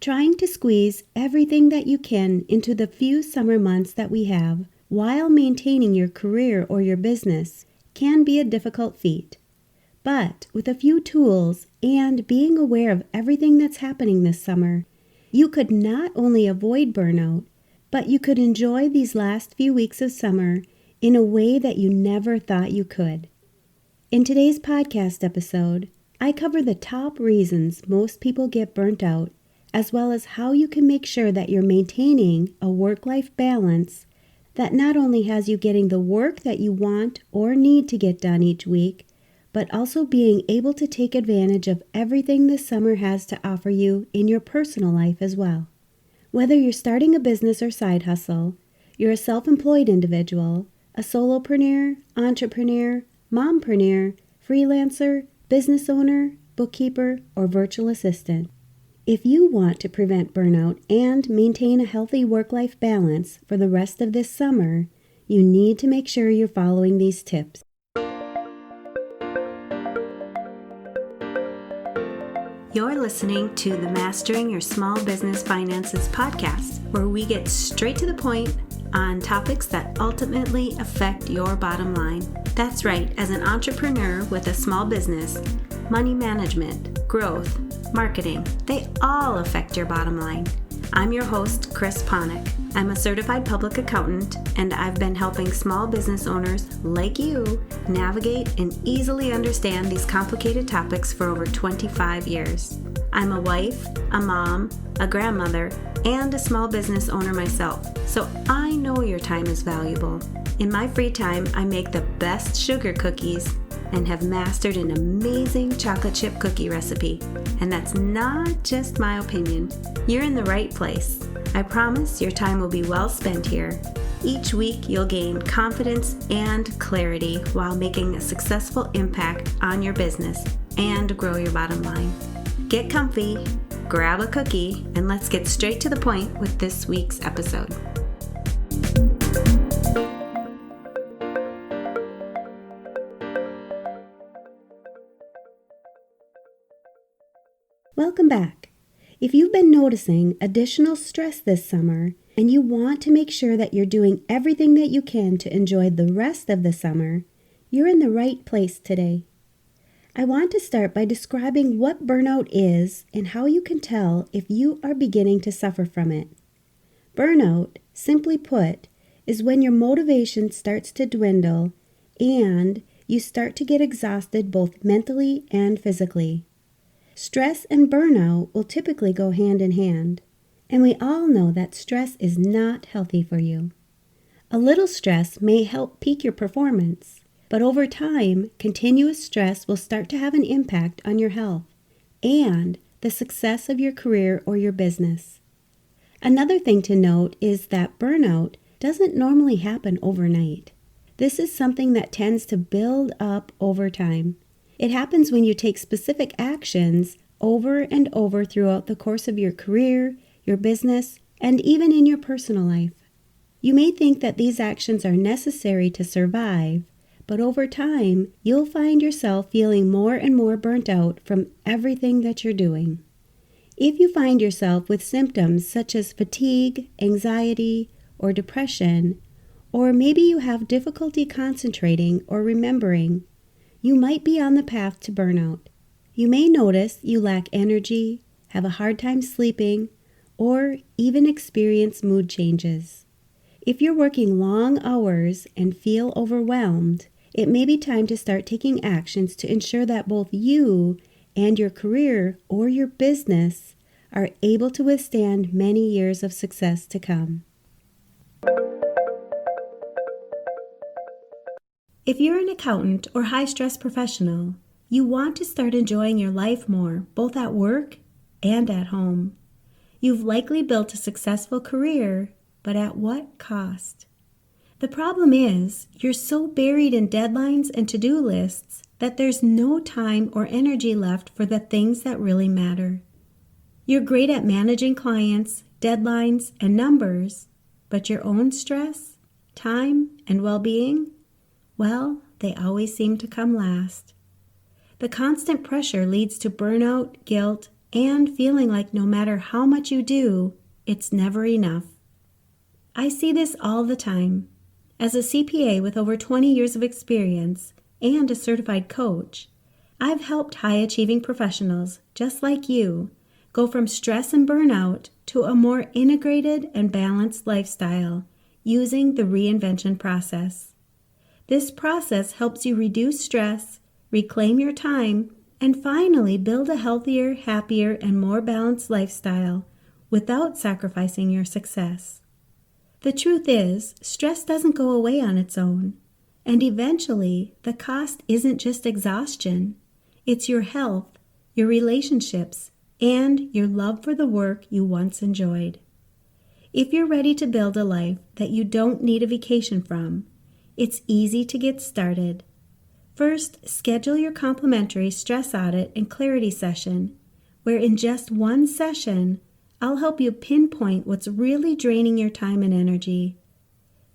Trying to squeeze everything that you can into the few summer months that we have while maintaining your career or your business can be a difficult feat. But with a few tools and being aware of everything that's happening this summer, you could not only avoid burnout, but you could enjoy these last few weeks of summer in a way that you never thought you could. In today's podcast episode, I cover the top reasons most people get burnt out, as well as how you can make sure that you're maintaining a work-life balance that not only has you getting the work that you want or need to get done each week, but also being able to take advantage of everything this summer has to offer you in your personal life as well. Whether you're starting a business or side hustle, you're a self-employed individual, a solopreneur, entrepreneur, mompreneur, freelancer, business owner, bookkeeper, or virtual assistant. If you want to prevent burnout and maintain a healthy work-life balance for the rest of this summer, you need to make sure you're following these tips. You're listening to the Mastering Your Small Business Finances podcast, where we get straight to the point on topics that ultimately affect your bottom line. That's right, as an entrepreneur with a small business, money management, growth, marketing, they all affect your bottom line. I'm your host, Chris Ponick. I'm a certified public accountant, and I've been helping small business owners like you navigate and easily understand these complicated topics for over 25 years. I'm a wife, a mom, a grandmother, and a small business owner myself, so I know your time is valuable. In my free time, I make the best sugar cookies and have mastered an amazing chocolate chip cookie recipe. And that's not just my opinion. You're in the right place. I promise your time will be well spent here. Each week, you'll gain confidence and clarity while making a successful impact on your business and grow your bottom line. Get comfy, grab a cookie, and let's get straight to the point with this week's episode. Welcome back. If you've been noticing additional stress this summer and you want to make sure that you're doing everything that you can to enjoy the rest of the summer, you're in the right place today. I want to start by describing what burnout is and how you can tell if you are beginning to suffer from it. Burnout, simply put, is when your motivation starts to dwindle and you start to get exhausted both mentally and physically. Stress and burnout will typically go hand in hand, and we all know that stress is not healthy for you. A little stress may help peak your performance, but over time, continuous stress will start to have an impact on your health and the success of your career or your business. Another thing to note is that burnout doesn't normally happen overnight. This is something that tends to build up over time. It happens when you take specific actions over and over throughout the course of your career, your business, and even in your personal life. You may think that these actions are necessary to survive, but over time, you'll find yourself feeling more and more burnt out from everything that you're doing. If you find yourself with symptoms such as fatigue, anxiety, or depression, or maybe you have difficulty concentrating or remembering, you might be on the path to burnout. You may notice you lack energy, have a hard time sleeping, or even experience mood changes. If you're working long hours and feel overwhelmed, it may be time to start taking actions to ensure that both you and your career or your business are able to withstand many years of success to come. If you're an accountant or high-stress professional, you want to start enjoying your life more, both at work and at home. You've likely built a successful career, but at what cost? The problem is, you're so buried in deadlines and to-do lists that there's no time or energy left for the things that really matter. You're great at managing clients, deadlines, and numbers, but your own stress, time, and well-being? Well, they always seem to come last. The constant pressure leads to burnout, guilt, and feeling like no matter how much you do, it's never enough. I see this all the time. As a CPA with over 20 years of experience and a certified coach, I've helped high-achieving professionals, just like you, go from stress and burnout to a more integrated and balanced lifestyle using the reinvention process. This process helps you reduce stress, reclaim your time, and finally build a healthier, happier, and more balanced lifestyle without sacrificing your success. The truth is, stress doesn't go away on its own, and eventually the cost isn't just exhaustion, it's your health, your relationships, and your love for the work you once enjoyed. If you're ready to build a life that you don't need a vacation from, it's easy to get started. First, schedule your complimentary stress audit and clarity session, where in just one session, I'll help you pinpoint what's really draining your time and energy.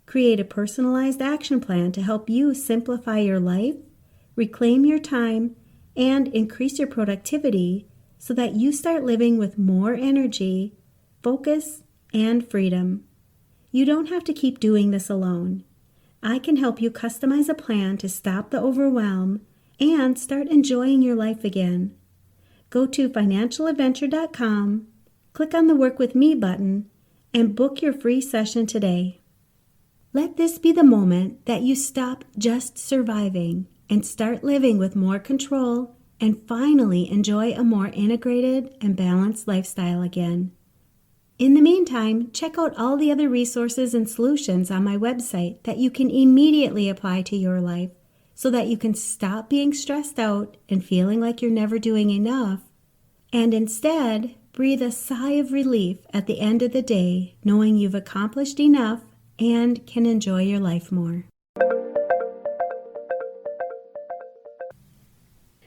Create a personalized action plan to help you simplify your life, reclaim your time, and increase your productivity so that you start living with more energy, focus, and freedom. You don't have to keep doing this alone. I can help you customize a plan to stop the overwhelm and start enjoying your life again. Go to financialadventure.com, click on the Work With Me button, and book your free session today. Let this be the moment that you stop just surviving and start living with more control and finally enjoy a more integrated and balanced lifestyle again. In the meantime, check out all the other resources and solutions on my website that you can immediately apply to your life so that you can stop being stressed out and feeling like you're never doing enough, and instead breathe a sigh of relief at the end of the day knowing you've accomplished enough and can enjoy your life more.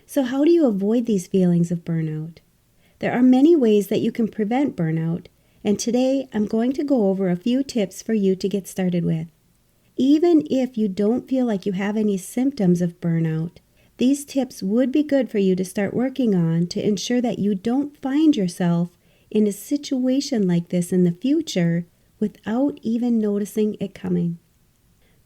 So how do you avoid these feelings of burnout? There are many ways that you can prevent burnout, and today I'm going to go over a few tips for you to get started with. Even if you don't feel like you have any symptoms of burnout, these tips would be good for you to start working on to ensure that you don't find yourself in a situation like this in the future without even noticing it coming.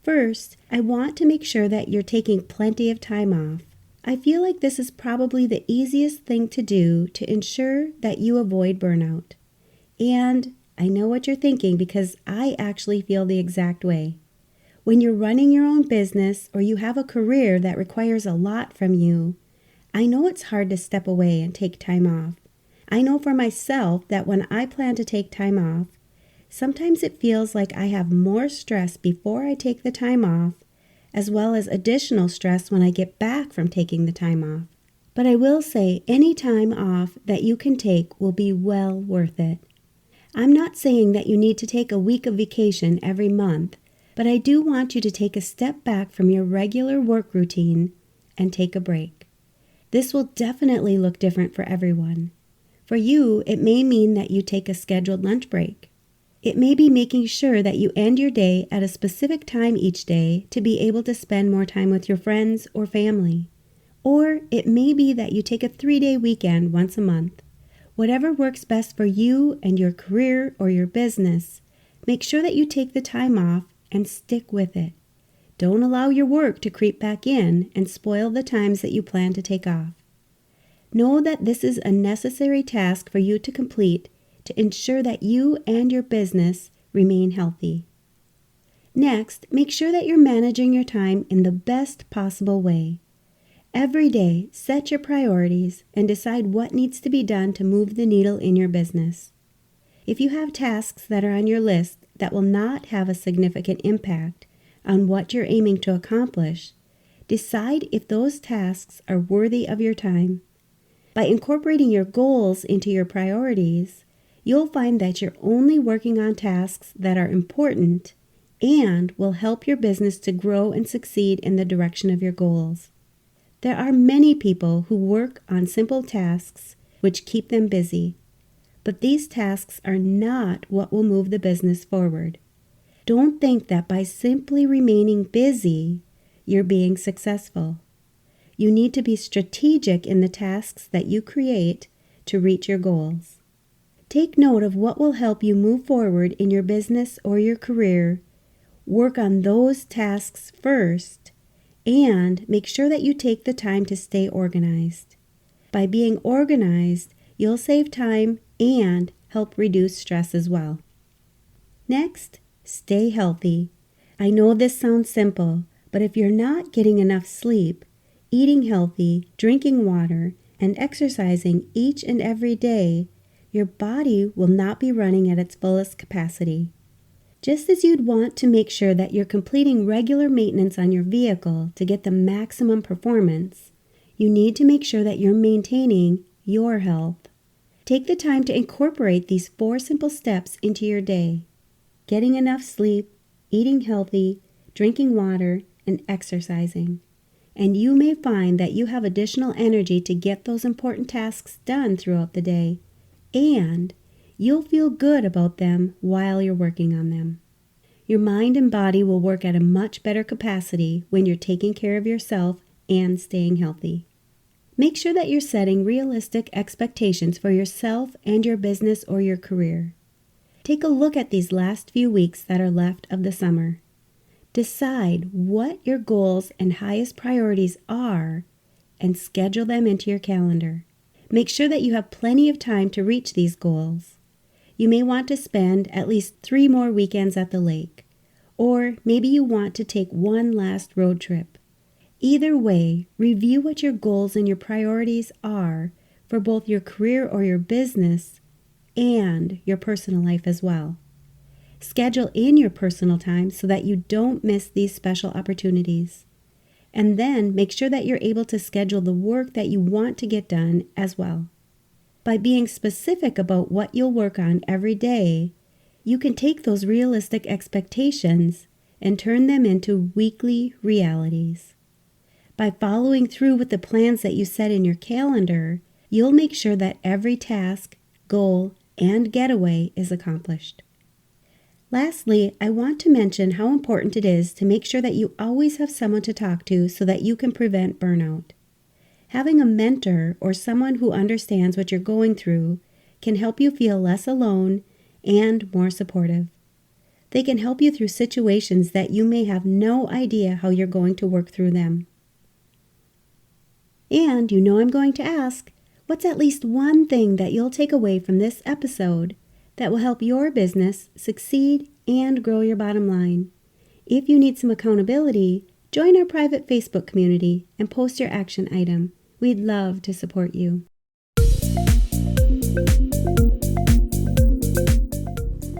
First, I want to make sure that you're taking plenty of time off. I feel like this is probably the easiest thing to do to ensure that you avoid burnout. And I know what you're thinking because I actually feel the exact way. When you're running your own business or you have a career that requires a lot from you, I know it's hard to step away and take time off. I know for myself that when I plan to take time off, sometimes it feels like I have more stress before I take the time off, as well as additional stress when I get back from taking the time off. But I will say any time off that you can take will be well worth it. I'm not saying that you need to take a week of vacation every month, but I do want you to take a step back from your regular work routine and take a break. This will definitely look different for everyone. For you, it may mean that you take a scheduled lunch break. It may be making sure that you end your day at a specific time each day to be able to spend more time with your friends or family. Or it may be that you take a 3-day weekend once a month. Whatever works best for you and your career or your business, make sure that you take the time off and stick with it. Don't allow your work to creep back in and spoil the times that you plan to take off. Know that this is a necessary task for you to complete to ensure that you and your business remain healthy. Next, make sure that you're managing your time in the best possible way. Every day, set your priorities and decide what needs to be done to move the needle in your business. If you have tasks that are on your list that will not have a significant impact on what you're aiming to accomplish, decide if those tasks are worthy of your time. By incorporating your goals into your priorities, you'll find that you're only working on tasks that are important and will help your business to grow and succeed in the direction of your goals. There are many people who work on simple tasks which keep them busy, but these tasks are not what will move the business forward. Don't think that by simply remaining busy, you're being successful. You need to be strategic in the tasks that you create to reach your goals. Take note of what will help you move forward in your business or your career. Work on those tasks first, and make sure that you take the time to stay organized. By being organized, you'll save time and help reduce stress as well. Next, stay healthy. I know this sounds simple, but if you're not getting enough sleep, eating healthy, drinking water, and exercising each and every day, your body will not be running at its fullest capacity. Just as you'd want to make sure that you're completing regular maintenance on your vehicle to get the maximum performance, you need to make sure that you're maintaining your health. Take the time to incorporate these 4 simple steps into your day: getting enough sleep, eating healthy, drinking water, and exercising. And you may find that you have additional energy to get those important tasks done throughout the day, and you'll feel good about them while you're working on them. Your mind and body will work at a much better capacity when you're taking care of yourself and staying healthy. Make sure that you're setting realistic expectations for yourself and your business or your career. Take a look at these last few weeks that are left of the summer. Decide what your goals and highest priorities are and schedule them into your calendar. Make sure that you have plenty of time to reach these goals. You may want to spend at least 3 more weekends at the lake, or maybe you want to take one last road trip. Either way, review what your goals and your priorities are for both your career or your business and your personal life as well. Schedule in your personal time so that you don't miss these special opportunities. And then make sure that you're able to schedule the work that you want to get done as well. By being specific about what you'll work on every day, you can take those realistic expectations and turn them into weekly realities. By following through with the plans that you set in your calendar, you'll make sure that every task, goal, and getaway is accomplished. Lastly, I want to mention how important it is to make sure that you always have someone to talk to so that you can prevent burnout. Having a mentor or someone who understands what you're going through can help you feel less alone and more supportive. They can help you through situations that you may have no idea how you're going to work through them. And you know I'm going to ask, what's at least one thing that you'll take away from this episode that will help your business succeed and grow your bottom line? If you need some accountability, join our private Facebook community and post your action item. We'd love to support you.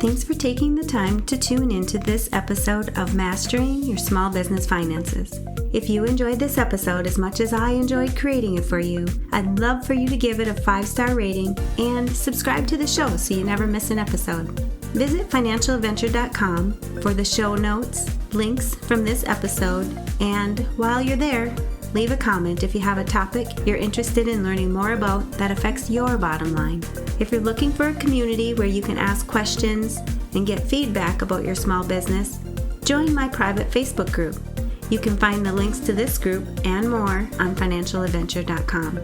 Thanks for taking the time to tune into this episode of Mastering Your Small Business Finances. If you enjoyed this episode as much as I enjoyed creating it for you, I'd love for you to give it a 5-star rating and subscribe to the show so you never miss an episode. Visit financialadventure.com for the show notes, links from this episode, and while you're there, leave a comment if you have a topic you're interested in learning more about that affects your bottom line. If you're looking for a community where you can ask questions and get feedback about your small business, join my private Facebook group. You can find the links to this group and more on financialadventure.com.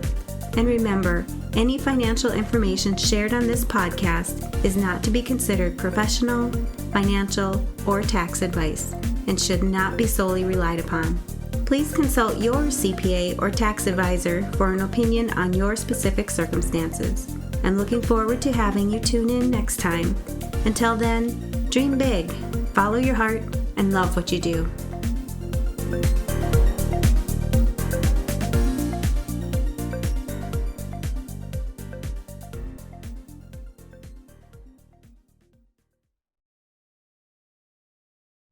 And remember, any financial information shared on this podcast is not to be considered professional, financial, or tax advice and should not be solely relied upon. Please consult your CPA or tax advisor for an opinion on your specific circumstances. I'm looking forward to having you tune in next time. Until then, dream big, follow your heart, and love what you do.